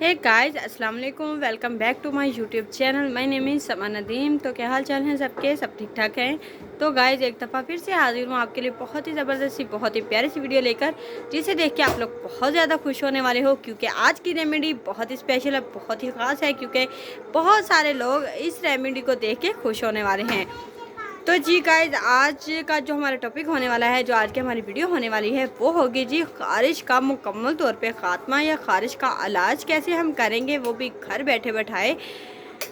हे guys, अस्सलाम वालेकुम। Welcome back to my YouTube channel. My name is Sama Nadeem. तो क्या हाल चाल हैं सबके? सब ठीक ठाक हैं। तो गाइस, एक दफ़ा फिर से हाजिर हूँ आपके लिए बहुत ही ज़बरदस्त सी, बहुत ही प्यारी सी वीडियो लेकर, जिसे देख के आप लोग बहुत ज़्यादा खुश होने वाले हो, क्योंकि आज की रेमेडी बहुत ही स्पेशल है, बहुत ही ख़ास है, क्योंकि बहुत सारे लोग इस रेमेडी को देख के खुश होने वाले हैं। तो जी गाइज, आज का जो हमारा टॉपिक होने वाला है, जो आज की हमारी वीडियो होने वाली है, वो होगी जी ख़ारिश का मुकम्मल तौर पे ख़ात्मा, या ख़ारिश का इलाज कैसे हम करेंगे, वो भी घर बैठे बैठाए।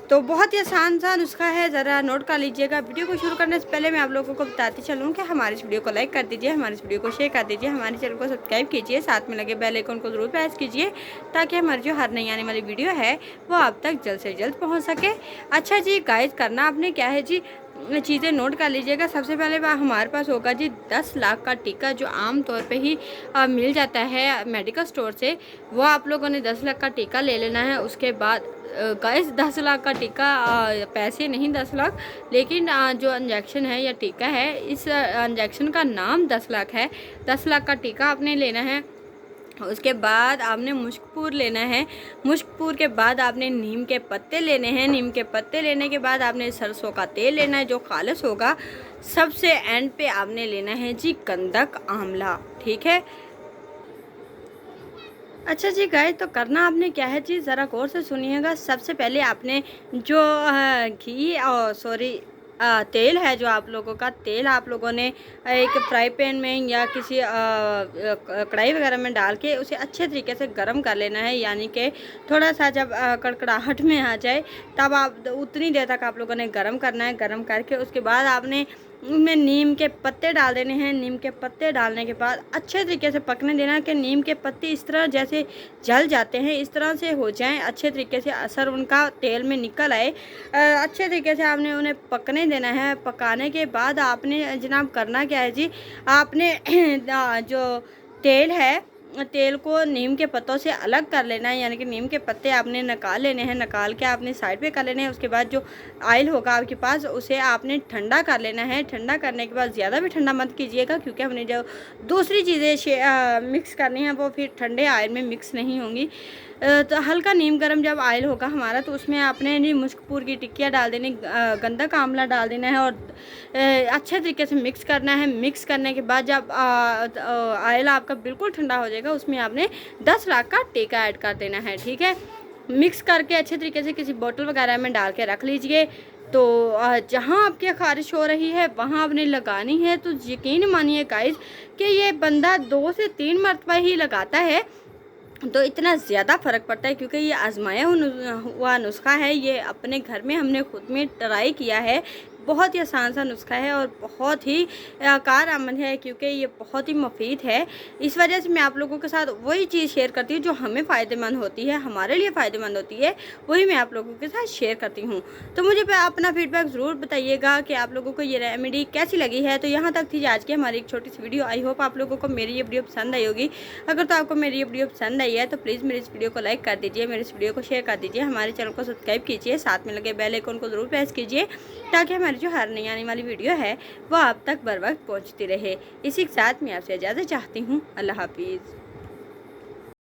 तो बहुत ही आसान सा नुस्खा है, ज़रा नोट कर लीजिएगा। वीडियो को शुरू करने से पहले मैं आप लोगों को बताती चलूँ कि हमारे इस वीडियो को लाइक कर दीजिए, हमारे इस वीडियो को शेयर कर दीजिए, हमारे चैनल को सब्सक्राइब कीजिए, साथ में लगे बेल आइकन को ज़रूर प्रेस कीजिए, ताकि हमारी जो हर नई आने वाली वीडियो है वो आप तक जल्द से जल्द पहुँच सके। अच्छा जी गाइज, करना आपने क्या है जी, चीज़ें नोट कर लीजिएगा। सबसे पहले हमारे पास होगा जी 10 लाख का टीका, जो आम तौर पे ही मिल जाता है मेडिकल स्टोर से। वो आप लोगों ने 10 लाख का टीका ले लेना है। उसके बाद गाइस, 10 लाख का टीका, पैसे नहीं 10 लाख, लेकिन जो इंजेक्शन है या टीका है, इस इंजेक्शन का नाम 10 लाख है। 10 लाख का टीका आपने लेना है। उसके बाद आपने मुश्कपूर लेना है। मुश्कपूर के बाद आपने नीम के पत्ते लेने हैं। नीम के पत्ते लेने के बाद आपने सरसों का तेल लेना है, जो खालिस होगा। सबसे एंड पे आपने लेना है जी गंधक आंवला, ठीक है। अच्छा जी गाइस, तो करना आपने क्या है जी, ज़रा गौर से सुनिएगा। सबसे पहले आपने जो घी और तेल है, जो आप लोगों का तेल आप लोगों ने एक फ्राई पैन में या किसी कढ़ाई वगैरह में डाल के उसे अच्छे तरीके से गर्म कर लेना है। यानी कि थोड़ा सा जब कड़कड़ाहट में आ जाए, तब आप उतनी देर तक आप लोगों ने गर्म करना है। गर्म करके उसके बाद आपने उनमें नीम के पत्ते डाल देने हैं। नीम के पत्ते डालने के बाद अच्छे तरीके से पकने देना है कि नीम के पत्ते इस तरह जैसे जल जाते हैं, इस तरह से हो जाएं, अच्छे तरीके से असर उनका तेल में निकल आए। अच्छे तरीके से आपने उन्हें पकने देना है। पकाने के बाद आपने जनाब करना क्या है जी, आपने जो तेल है, तेल को नीम के पत्तों से अलग कर लेना है। यानी कि नीम के पत्ते आपने निकाल लेने हैं। निकाल के आपने साइड पे कर लेने हैं। उसके बाद जो ऑयल होगा आपके पास, उसे आपने ठंडा कर लेना है। ठंडा करने के बाद ज़्यादा भी ठंडा मत कीजिएगा, क्योंकि हमने जो दूसरी चीज़ें मिक्स करनी है, वो फिर ठंडे ऑयल में मिक्स नहीं होंगी। तो हल्का नीम गर्म जब ऑयल होगा हमारा, तो उसमें आपने जी मुश्कपूर की टिक्कियाँ डाल देनी, गंधक आंवला डाल देना है, और अच्छे तरीके से मिक्स करना है। मिक्स करने के बाद जब ऑयल आपका बिल्कुल ठंडा हो जाएगा, उसमें आपने 10 लाख का टीका ऐड कर देना है, ठीक है। मिक्स करके अच्छे तरीके से किसी बोतल वगैरह में डाल के रख लीजिए। तो जहाँ आपकी ख़ारिश हो रही है वहाँ आपने लगानी है। तो यकीन मानिए गाइस कि ये बंदा 2 से 3 मरतबा ही लगाता है, तो इतना ज़्यादा फ़र्क पड़ता है, क्योंकि ये आजमाया हुआ नुस्खा है। ये अपने घर में हमने खुद में ट्राई किया है। बहुत ही आसान सा नुस्खा है और बहुत ही कारआमद है, क्योंकि ये बहुत ही मुफीद है। इस वजह से मैं आप लोगों के साथ वही चीज़ शेयर करती हूँ जो हमें फ़ायदेमंद होती है, हमारे लिए फ़ायदेमंद होती है, वही मैं आप लोगों के साथ शेयर करती हूँ। तो मुझे अपना फीडबैक ज़रूर बताइएगा कि आप लोगों को ये रेमेडी कैसी लगी है। तो यहाँ तक थी आज की हमारी एक छोटी सी वीडियो। आई होप आप लोगों को मेरी ये वीडियो पसंद आई होगी। अगर तो आपको मेरी ये वीडियो पसंद आई है, तो प्लीज़ मेरी इस वीडियो को लाइक कर दीजिए, मेरे इस वीडियो को शेयर कर दीजिए, हमारे चैनल को सब्सक्राइब कीजिए, साथ में लगे बेल आइकन को ज़रूर प्रेस कीजिए, ताकि हमारी जो हर नई आने वाली वीडियो है वो आप तक बर वक्त पहुँचती रहे। इसी के साथ मैं आपसे इजाज़त चाहती हूँ। अल्लाह हाफिज़।